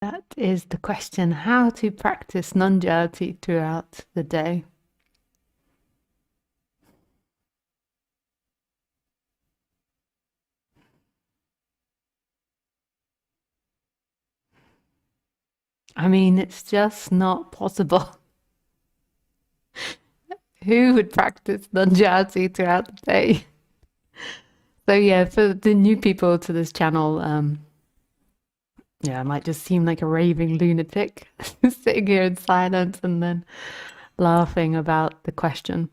That is the question, how to practice non-duality throughout the day. I mean, it's just not possible. Who would practice non-duality throughout the day? So yeah, for the new people to this channel, yeah, I might just seem like a raving lunatic sitting here in silence and then laughing about the question.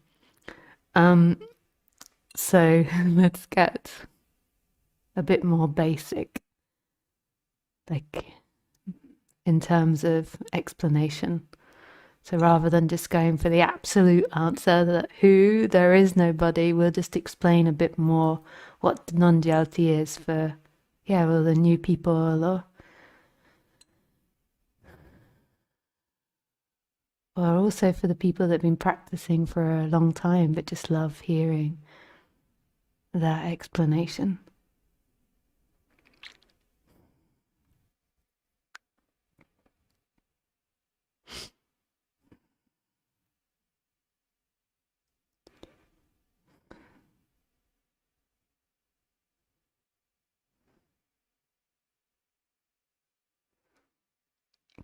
So let's get a bit more basic, like in terms of explanation. So rather than just going for the absolute answer that who, there is nobody, we'll just explain a bit more what non-duality is for, yeah, well, the new people or also for the people that have been practicing for a long time but just love hearing that explanation.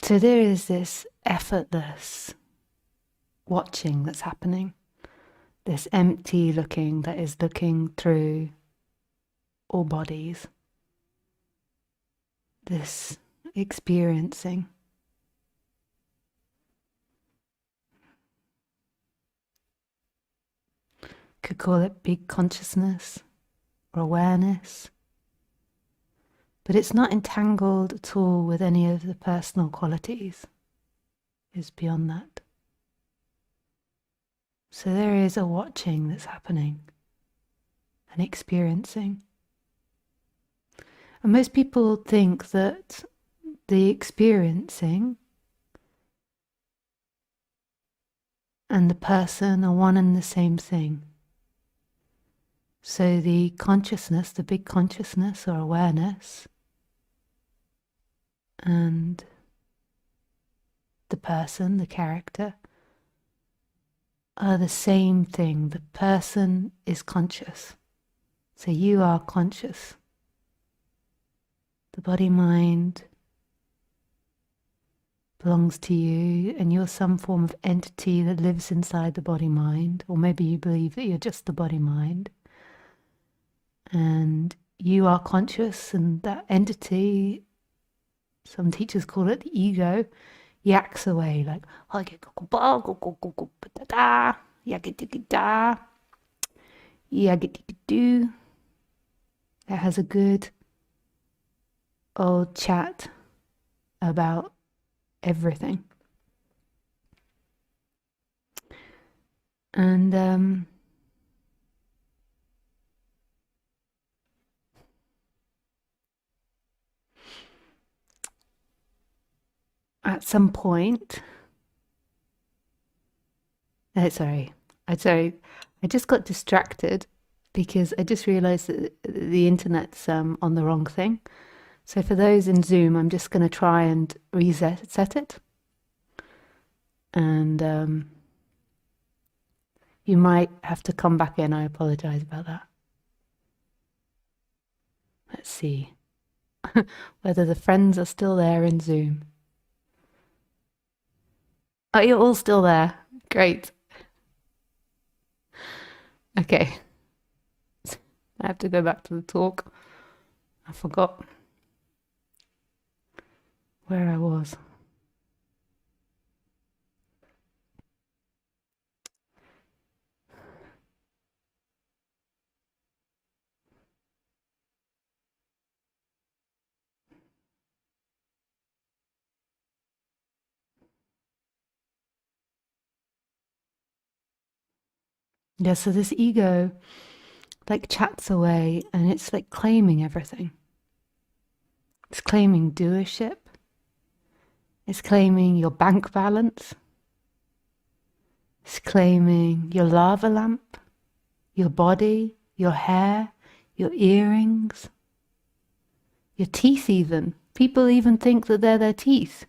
So there is this effortless watching that's happening, this empty looking that is looking through all bodies, this experiencing. Could call it big consciousness or awareness, but it's not entangled at all with any of the personal qualities. It's beyond that. So there is a watching that's happening, an experiencing. And most people think that the experiencing and the person are one and the same thing. So the consciousness, the big consciousness or awareness, and the person, the character, are the same thing. The person is conscious. So you are conscious. The body-mind belongs to you, and you're some form of entity that lives inside the body-mind, or maybe you believe that you're just the body-mind. And you are conscious, and that entity, some teachers call it the ego, yaks away like it has a good old chat about everything. And at some point, sorry, I just got distracted because I just realized that the internet's on the wrong thing. So for those in Zoom, I'm just going to try and reset it. And you might have to come back in. I apologize about that. Let's see whether the friends are still there in Zoom. Oh, you're all still there. Great. Okay. I have to go back to the talk. I forgot where I was. Yeah, so this ego like chats away and it's like claiming everything. It's claiming doership. It's claiming your bank balance. It's claiming your lava lamp, your body, your hair, your earrings, your teeth even. People even think that they're their teeth.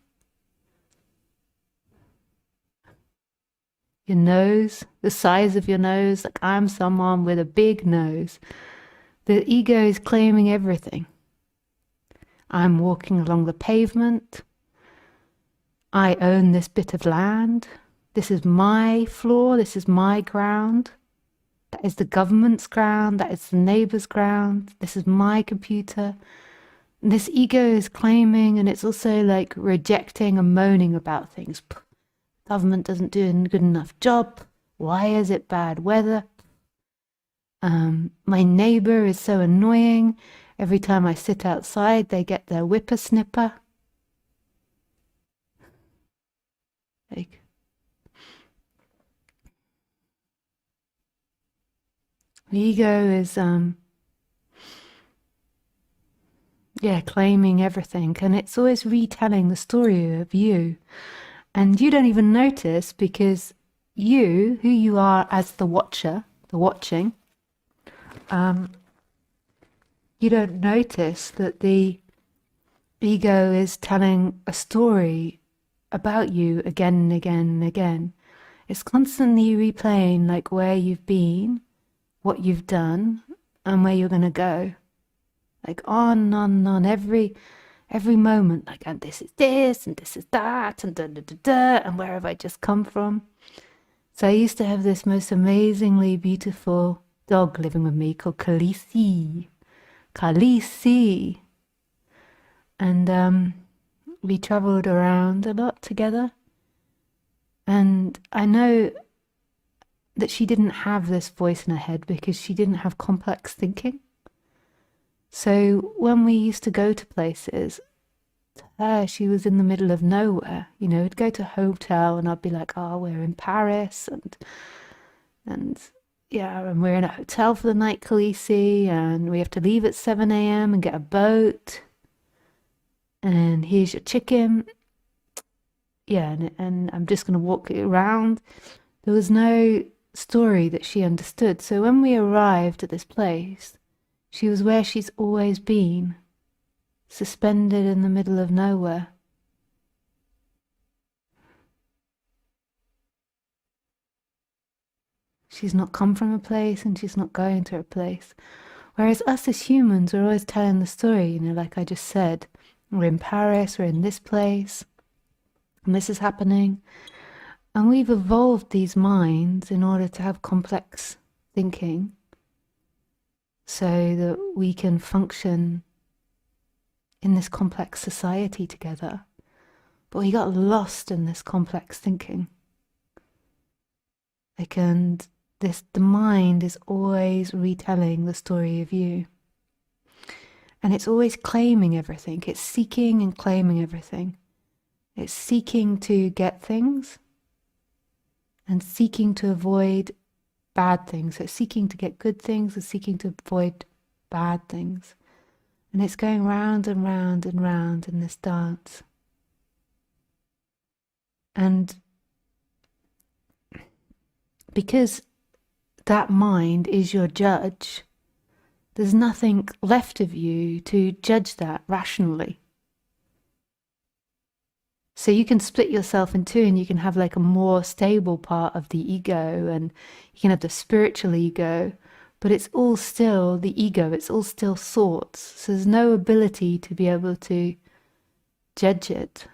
Your nose, the size of your nose, like I'm someone with a big nose. The ego is claiming everything. I'm walking along the pavement. I own this bit of land. This is my floor. This is my ground. That is the government's ground. That is the neighbor's ground. This is my computer. And this ego is claiming, and it's also like rejecting and moaning about things. Government doesn't do a good enough job. Why is it bad weather? My neighbor is so annoying. Every time I sit outside, they get their whippersnipper. Like, the ego is, claiming everything, and it's always retelling the story of you. And you don't even notice, because you, who you are as the watcher, the watching, you don't notice that the ego is telling a story about you again and again and again. It's constantly replaying like where you've been, what you've done, and where you're going to go. Like on and on and on, every moment, like, and this is this, and this is that, and da da da da, and where have I just come from? So I used to have this most amazingly beautiful dog living with me called Khaleesi. And we traveled around a lot together. And I know that she didn't have this voice in her head because she didn't have complex thinking. So when we used to go to places, to her, she was in the middle of nowhere. You know, we'd go to a hotel and I'd be like, oh, we're in Paris, and we're in a hotel for the night, Khaleesi, and we have to leave at 7 a.m. and get a boat. And here's your chicken. Yeah, and I'm just going to walk it around. There was no story that she understood. So when we arrived at this place, she was where she's always been, suspended in the middle of nowhere. She's not come from a place and she's not going to a place. Whereas us as humans are always telling the story, you know, like I just said, we're in Paris, we're in this place, and this is happening. And we've evolved these minds in order to have complex thinking so that we can function in this complex society together. But we got lost in this complex thinking. The mind is always retelling the story of you. And it's always claiming everything. It's seeking and claiming everything. It's seeking to get things and seeking to avoid bad things. So it's seeking to get good things and seeking to avoid bad things. And it's going round and round and round in this dance. And because that mind is your judge, there's nothing left of you to judge that rationally. So you can split yourself in two, and you can have like a more stable part of the ego, and you can have the spiritual ego, but it's all still the ego, it's all still thoughts. So there's no ability to be able to judge it.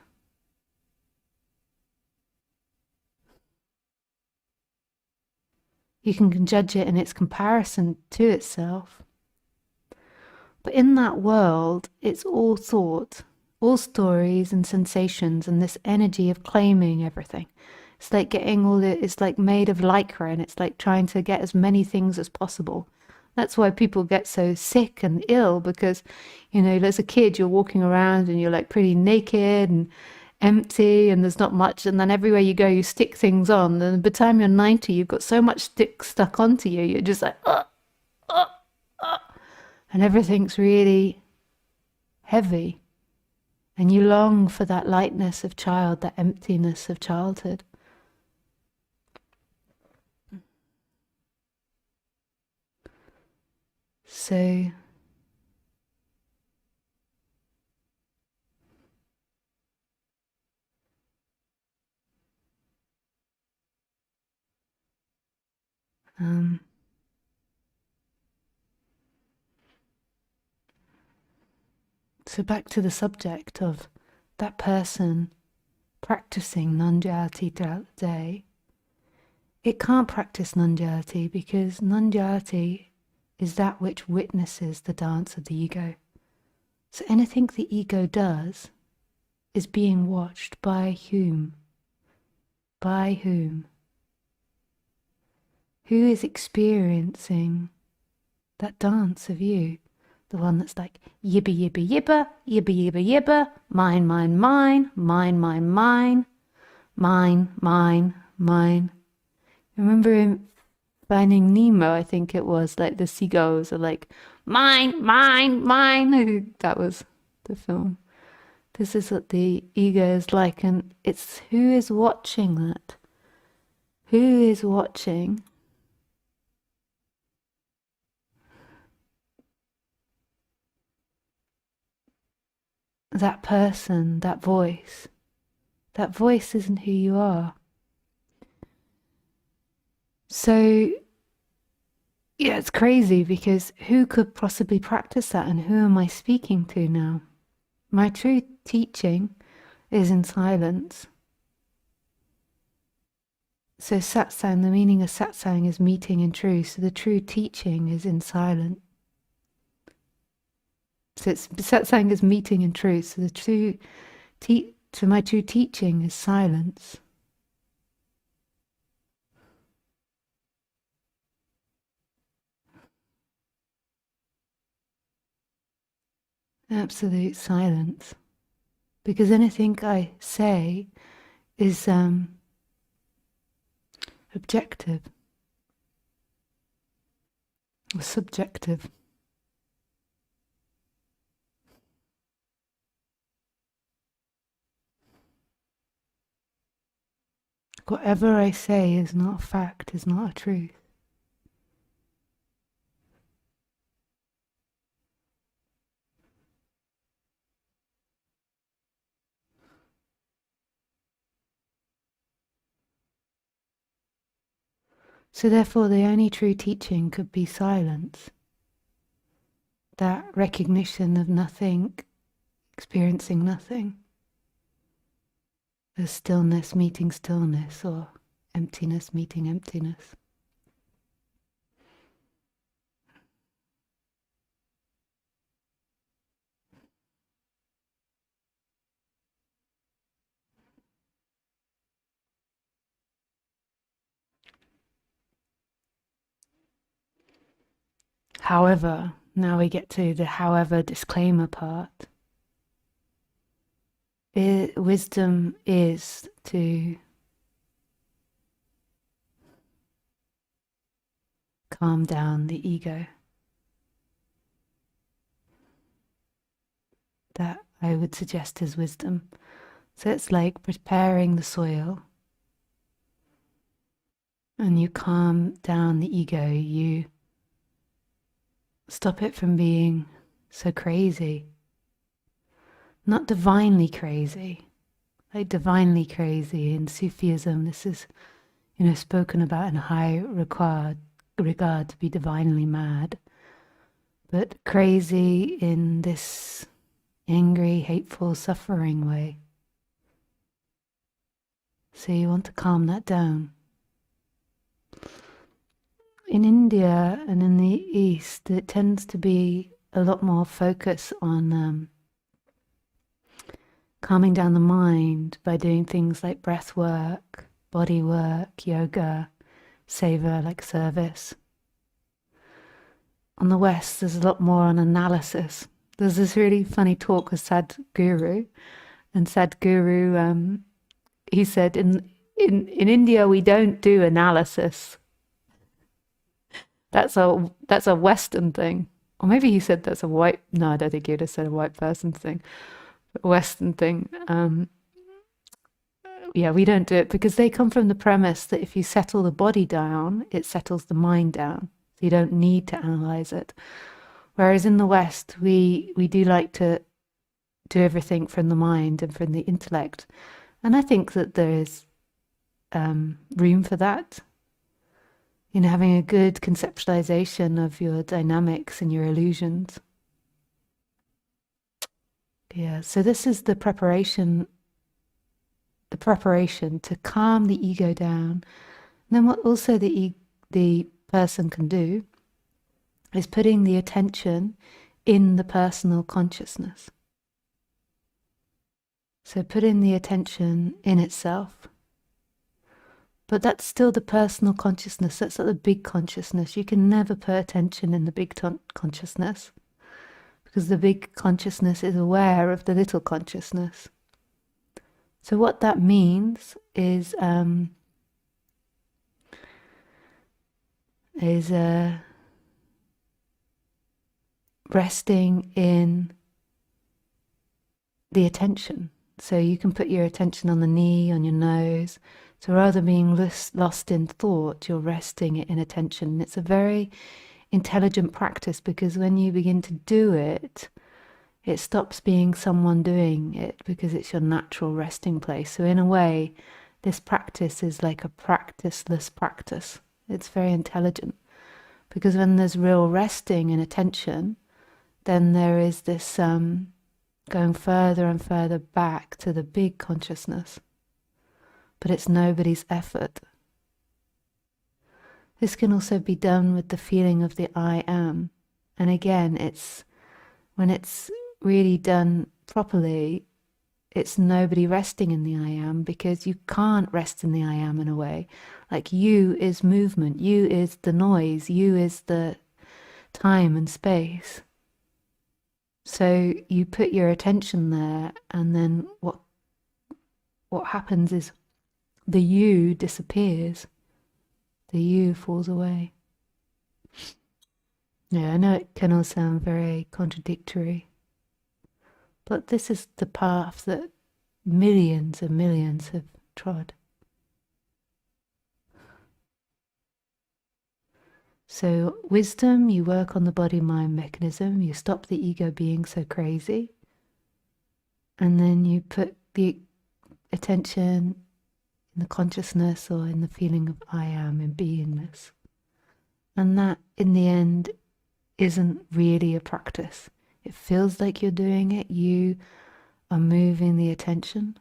You can judge it in its comparison to itself. But in that world, it's all thought, all stories and sensations, and this energy of claiming everything. It's like getting it's like made of lycra, and it's like trying to get as many things as possible. That's why people get so sick and ill, because, you know, as a kid, you're walking around and you're like pretty naked and empty, and there's not much, and then everywhere you go, you stick things on. And by the time you're 90, you've got so much stuck onto you, you're just like, and everything's really heavy. And you long for that lightness of child, that emptiness of childhood. So So back to the subject of that person practicing non-duality throughout the day. It can't practice non-duality because non-duality is that which witnesses the dance of the ego. So anything the ego does is being watched by whom? By whom? Who is experiencing that dance of you? The one that's like yibba yibba yibba, yibba yibba yibba, mine, mine, mine, mine, mine, mine, mine, mine, mine. Remember in Finding Nemo, I think it was, like the seagulls are like, mine, mine, mine. I think that was the film. This is what the ego is like, and it's who is watching that? Who is watching? That person, that voice. That voice isn't who you are. So, yeah, it's crazy because who could possibly practice that, and who am I speaking to now? My true teaching is in silence. So satsang, the meaning of satsang is meeting in truth. So the true teaching is in silence. So satsang is meeting in truth. So my true teaching is silence. Absolute silence. Because anything I say is objective or subjective. Whatever I say is not a fact, is not a truth. So therefore the only true teaching could be silence. That recognition of nothing, experiencing nothing. As stillness meeting stillness, or emptiness meeting emptiness. However, now we get to the however disclaimer part. Wisdom is to calm down the ego. That I would suggest is wisdom. So it's like preparing the soil, and you calm down the ego, you stop it from being so crazy. Not divinely crazy. Like divinely crazy in Sufism, this is, spoken about in high regard to be divinely mad. But crazy in this angry, hateful, suffering way. So you want to calm that down. In India and in the East, it tends to be a lot more focus on calming down the mind by doing things like breath work, body work, yoga, seva, like service. On the West, there's a lot more on analysis. There's this really funny talk with Sadhguru, and Sadhguru, he said, in India we don't do analysis. That's a Western thing. Or maybe he said that's a white, no, I don't think he would have said a white person thing, but a Western thing. Yeah, we don't do it because they come from the premise that if you settle the body down, it settles the mind down. So you don't need to analyze it. Whereas in the West, we do like to do everything from the mind and from the intellect. And I think that there is room for that. having a good conceptualization of your dynamics and your illusions. Yeah, so this is the preparation to calm the ego down. And then what also the person can do is putting the attention in the personal consciousness. So putting the attention in itself. But that's still the personal consciousness. That's not the big consciousness. You can never put attention in the big consciousness, because the big consciousness is aware of the little consciousness. So what that means is resting in the attention. So you can put your attention on the knee, on your nose. So rather than being lost in thought, you're resting it in attention. It's a very intelligent practice, because when you begin to do it, it stops being someone doing it, because it's your natural resting place. So in a way, this practice is like a practiceless practice. It's very intelligent, because when there's real resting and attention, then there is this going further and further back to the big consciousness. But it's nobody's effort. This can also be done with the feeling of the I am. And again, when it's really done properly, it's nobody resting in the I am, because you can't rest in the I am in a way. Like you is movement, you is the noise, you is the time and space. So you put your attention there, and then what happens is the you disappears. The you falls away. Yeah, I know it can all sound very contradictory, but this is the path that millions and millions have trod. So wisdom, you work on the body-mind mechanism, you stop the ego being so crazy, and then you put the attention in the consciousness or in the feeling of I am, in beingness. And that, in the end, isn't really a practice. It feels like you're doing it, you are moving the attention,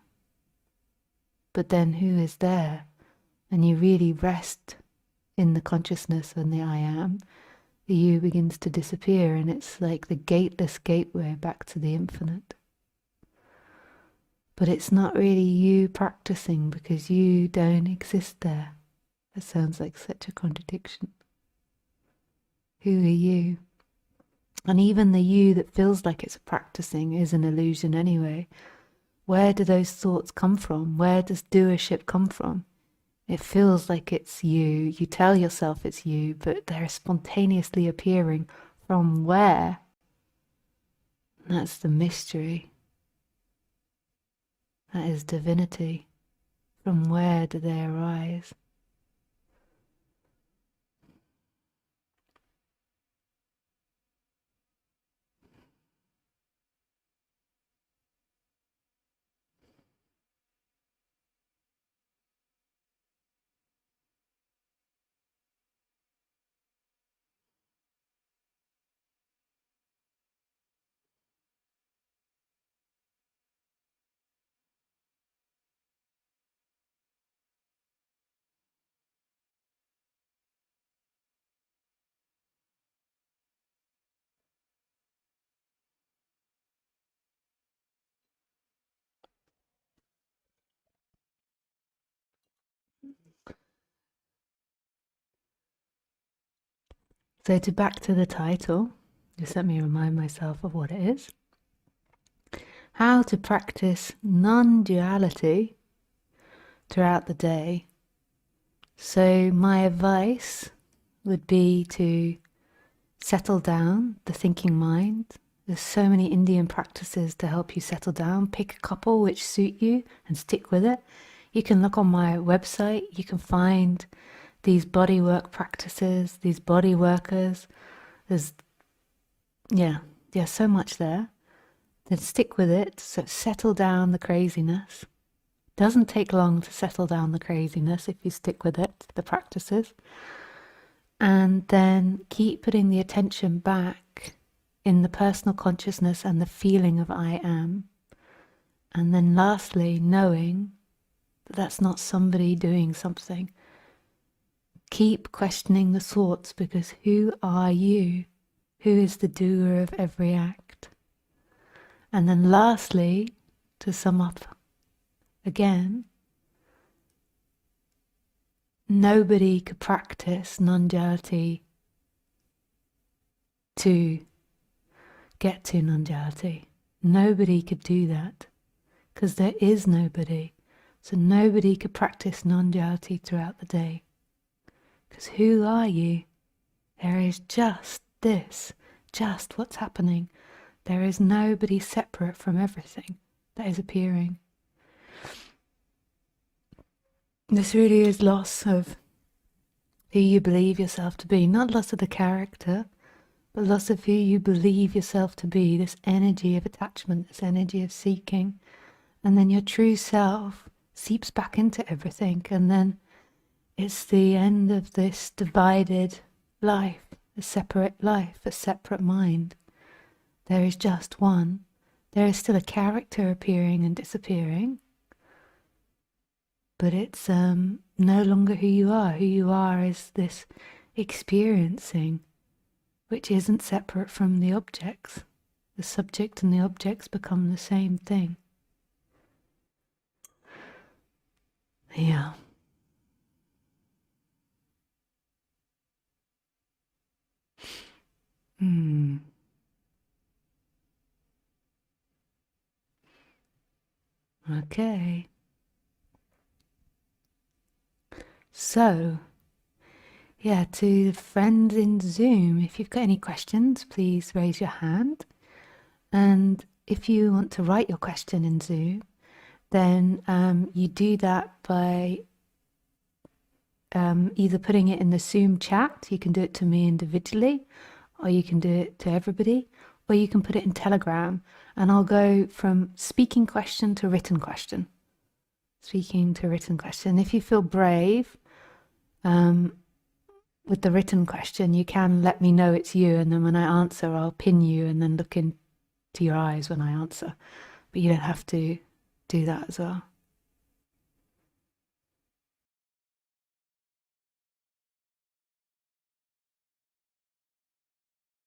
but then who is there? And you really rest in the consciousness and the I am, the you begins to disappear, and it's like the gateless gateway back to the infinite. But it's not really you practicing, because you don't exist there. That sounds like such a contradiction. Who are you? And even the you that feels like it's practicing is an illusion anyway. Where do those thoughts come from? Where does doership come from? It feels like it's you. You tell yourself it's you, but they're spontaneously appearing from where? That's the mystery. That is divinity. From where do they arise? So back to the title, just let me remind myself of what it is. How to practice non-duality throughout the day. So my advice would be to settle down the thinking mind. There's so many Indian practices to help you settle down. Pick a couple which suit you and stick with it. You can look on my website. You can find these bodywork practices, these body workers. There's, so much there. Then stick with it. So settle down the craziness. Doesn't take long to settle down the craziness if you stick with it, the practices. And then keep putting the attention back in the personal consciousness and the feeling of I am. And then lastly, knowing that that's not somebody doing something. Keep questioning the thoughts, because who are you? Who is the doer of every act? And then lastly, to sum up again, nobody could practice non-duality to get to non-duality. Nobody could do that, because there is nobody. So nobody could practice non-duality throughout the day. Because who are you? There is just this, just what's happening. There is nobody separate from everything that is appearing. This really is loss of who you believe yourself to be. Not loss of the character, but loss of who you believe yourself to be. This energy of attachment, this energy of seeking. And then your true self seeps back into everything. And then it's the end of this divided life, a separate life, a separate mind. There is just one. There is still a character appearing and disappearing, but it's no longer who you are. Who you are is this experiencing, which isn't separate from the objects. The subject and the objects become the same thing. Yeah. Okay. So, yeah, to the friends in Zoom, if you've got any questions, please raise your hand. And if you want to write your question in Zoom, then you do that by either putting it in the Zoom chat. You can do it to me individually, or you can do it to everybody, or you can put it in Telegram, and I'll go from speaking question to written question. Speaking to written question. If you feel brave with the written question, you can let me know it's you, and then when I answer, I'll pin you and then look into your eyes when I answer. But you don't have to do that as well.